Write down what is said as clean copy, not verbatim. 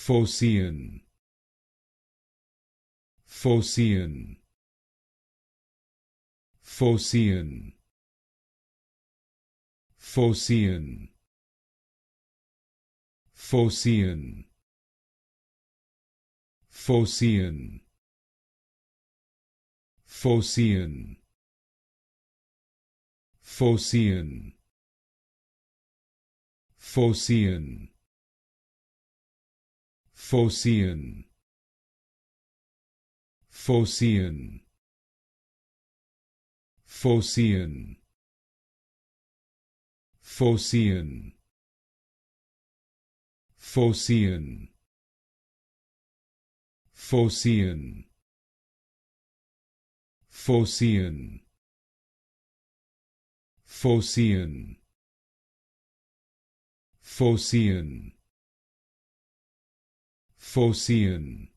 Phocaean, Phocaean, Phocaean, Phocaean, Phocaean, Phocaean, Phocaean, Phocaean, Phocaean, Phocaean, Phocaean, Phocaean, Phocaean, Phocaean, Phocaean, Phocaean, Phocaean, Phocaean, Phocaean,